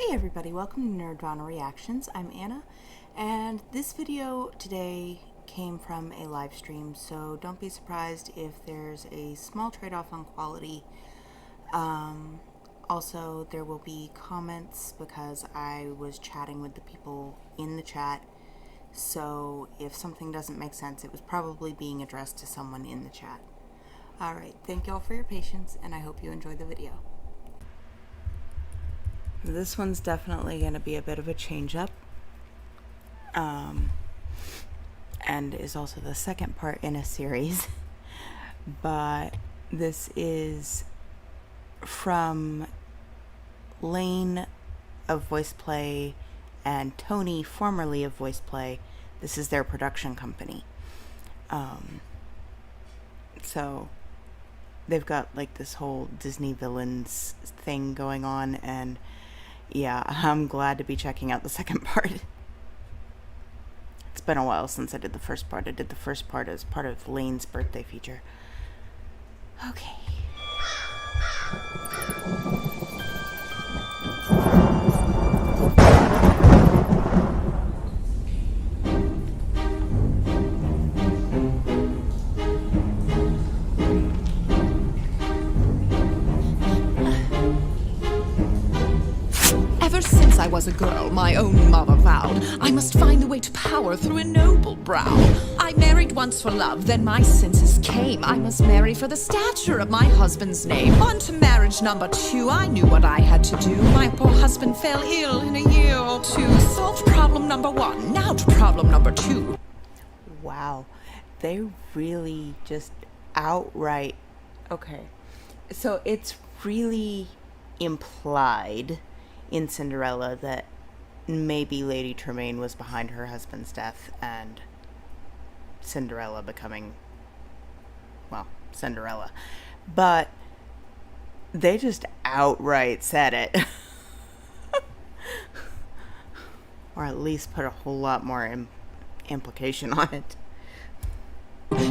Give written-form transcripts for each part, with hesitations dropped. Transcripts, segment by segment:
Hey everybody, welcome to Nerdvana Reactions. I'm Anna, and this video today came from a live stream, so don't be surprised if there's a small trade-off on quality. Also, there will be comments because I was chatting with the people in the chat, so if something doesn't make sense, it was probably being addressed to someone in the chat. Alright, thank y'all for your patience, and I hope you enjoy the video. This one's definitely going to be a bit of a change up, and is also the second part in a series, but this is from Lane of Voiceplay and Tony, formerly of Voiceplay. This is their production company. So they've got like this whole Disney villains thing going on, and yeah, I'm glad to be checking out the second part. It's been a while since I did the first part. I did the first part as part of Lane's birthday feature. Okay. Since I was a girl, my own mother vowed I must find the way to power through a noble brow. I married once for love, then my senses came. I must marry for the stature of my husband's name. On to marriage number 2, I knew what I had to do. My poor husband fell ill in a year or two. Solved problem number 1, now to problem number 2. Wow, they really just outright... Okay, so it's really implied in Cinderella that maybe Lady Tremaine was behind her husband's death and Cinderella becoming, well, Cinderella. But they just outright said it. Or at least put a whole lot more implication on it.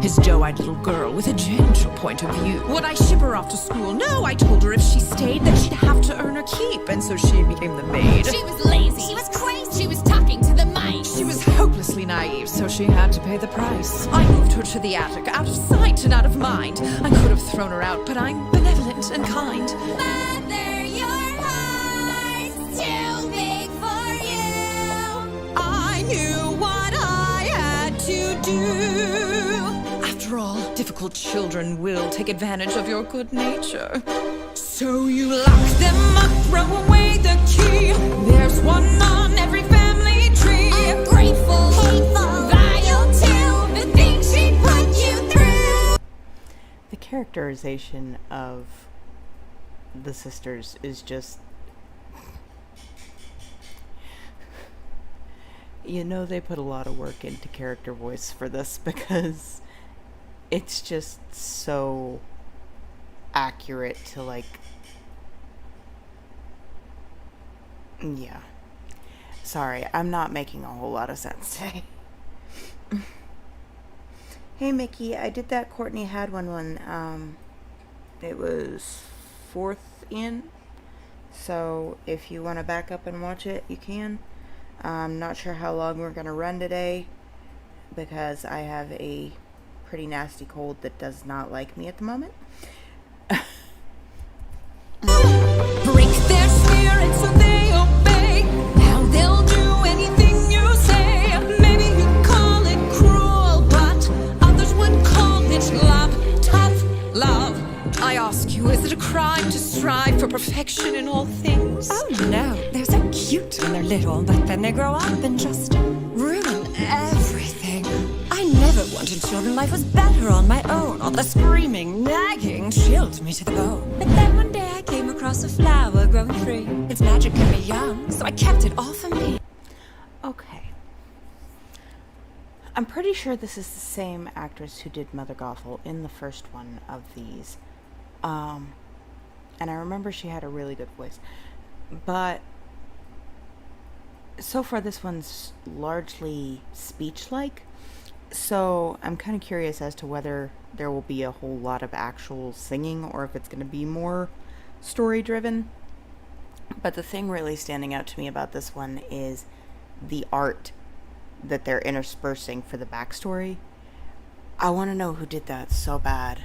His doe-eyed little girl with a gentle point of view. Would I ship her off to school? No, I told her if she stayed that she'd have to earn her keep, and so she became the maid. She was lazy, she was crazy, she was talking to the mice. She was hopelessly naive, so she had to pay the price. I moved her to the attic, out of sight and out of mind. I could have thrown her out, but I'm benevolent and kind. Mother, your heart's too big for you. I knew what I had to do. After all, difficult children will take advantage of your good nature. So you lock them up, throw away the key. There's one on every family tree. Ungrateful, hateful, vile too. The things she put you through. The characterization of the sisters is just... You know, they put a lot of work into character voice for this because it's just so accurate to, like, yeah. Sorry, I'm not making a whole lot of sense today. Hey Mickey, I did that Courtney had one. It was 4th in, so if you want to back up and watch it, you can. I'm not sure how long we're going to run today because I have a pretty nasty cold that does not like me at the moment. Break their spirit so they obey. Now they'll do anything you say. Maybe you call it cruel, but others would call it love. Tough love. I ask you, is it a crime to strive for perfection in all things? Oh no, they're so cute when they're little, but then they grow up and just ruin everything. I never wanted children, life was better on my own. All the screaming, nagging chilled me to the bone. But then one day I came across a flower growing free. Its magic kept me young, so I kept it all for me. Okay. I'm pretty sure this is the same actress who did Mother Gothel in the first one of these. And I remember she had a really good voice. But so far this one's largely speech-like. So I'm kind of curious as to whether there will be a whole lot of actual singing or if it's going to be more story-driven. But the thing really standing out to me about this one is the art that they're interspersing for the backstory. I want to know who did that so bad.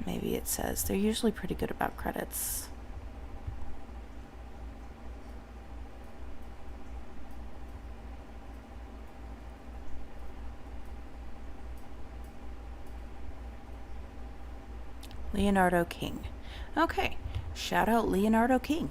Maybe it says. They're usually pretty good about credits. Leonardo King. Okay. Shout out Leonardo King.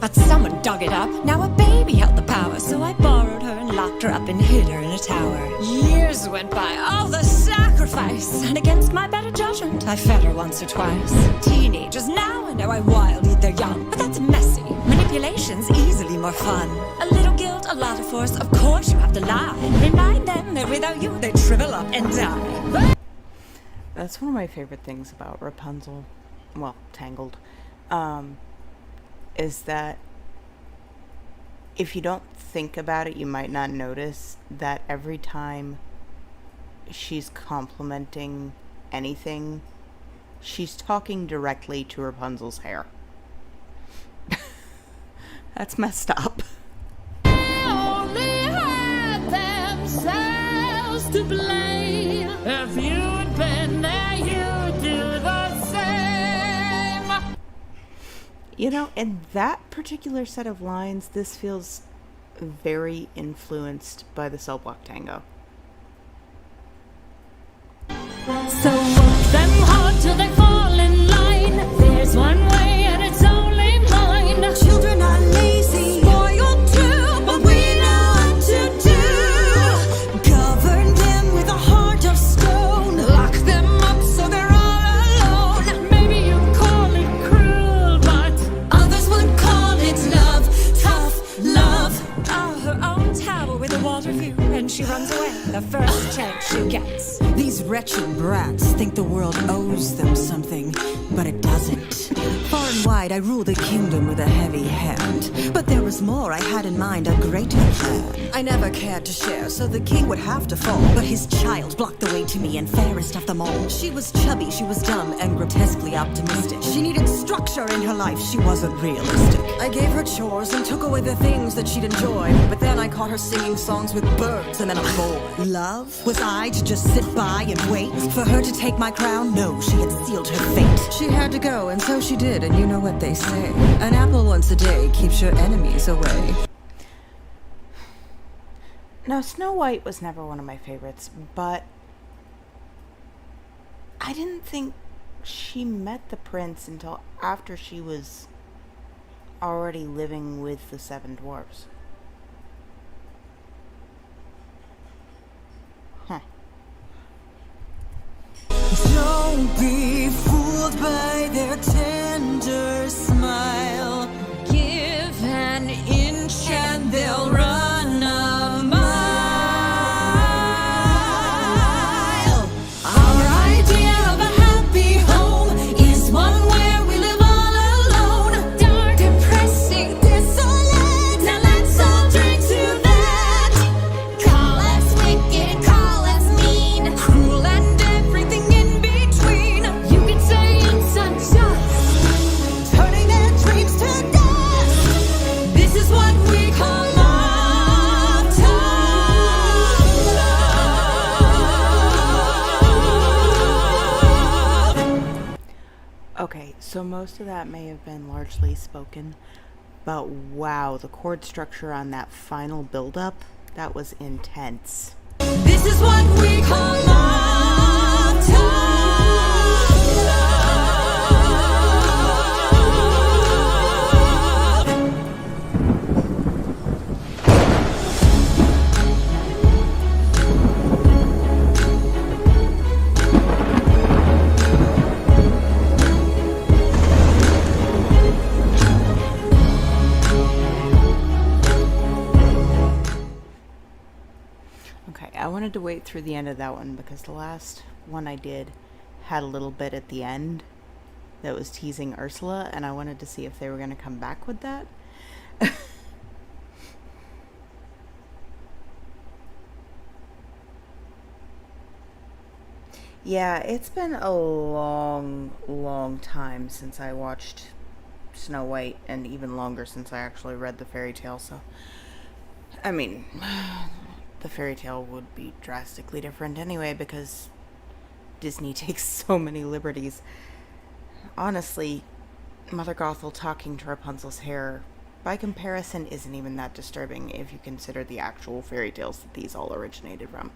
But someone dug it up. Now a baby held the power. So I borrowed her and locked her up and hid her in a tower. Years went by, all the sacrifice. And against my better judgment, I fed her once or twice. Teenagers now, I know I wild eat their young. But that's messy. Manipulation's easily more fun. A little guilt, a lot of force. Of course you have to lie. Remind them that without you, they shrivel up and die. That's one of my favorite things about Rapunzel, well, Tangled, is that if you don't think about it, you might not notice that every time she's complimenting anything, she's talking directly to Rapunzel's hair. That's messed up. Only had themselves to blame. If you'd been there, you'd do the same. You know, in that particular set of lines, this feels very influenced by the Cell Block Tango. So work them hard till they fall in line. There's one way and it's only mine. Children are lazy, spoiled too, but we know what to do. Govern them with a heart of stone. Lock them up so they're all alone. Maybe you call it cruel, but Others would call it love, tough love. Oh, her own tower with a water view. And she runs away the first chance she gets. These wretched brats think the world owes them something, but it doesn't. Far and wide, I rule the kingdom with a heavy hand. But there was more I had in mind, a greater plan. I never cared to share, so the king would have to fall. But his child blocked the way to me, and fairest of them all. She was chubby, she was dumb, and grotesquely optimistic. She needed structure in her life, she wasn't realistic. I gave her chores and took away the things that she'd enjoy. But then I caught her singing songs with birds and then a boy. Love? Was I to just sit by and wait for her to take my crown? No, she had sealed her fate. She had to go, and so she did, and you know what they say. An apple once a day keeps your enemies away. Now, Snow White was never one of my favorites, but I didn't think she met the prince until after she was already living with the 7 dwarves. Huh. Don't be fooled by their tender smile. give an inch And they'll run a mile. Our idea of a happy home is one where we live all alone. dark, depressing, Desolate, Now let's all drink to that. call us wicked, call us mean. Cruel and everything in between. you can say it's unjust. Turning their dreams to dust. This is what we call love, tough love. Okay, so most of that may have been largely spoken, but wow, the chord structure on that final build-up, that was intense. This is what we call love, tough love. Okay, I wanted to wait through the end of that one because the last one I did had a little bit at the end that was teasing Ursula, and I wanted to see if they were going to come back with that. Yeah, it's been a long, long time since I watched Snow White, and even longer since I actually read the fairy tale, so... I mean, the fairy tale would be drastically different anyway, because Disney takes so many liberties. Honestly, Mother Gothel talking to Rapunzel's hair, by comparison, isn't even that disturbing if you consider the actual fairy tales that these all originated from.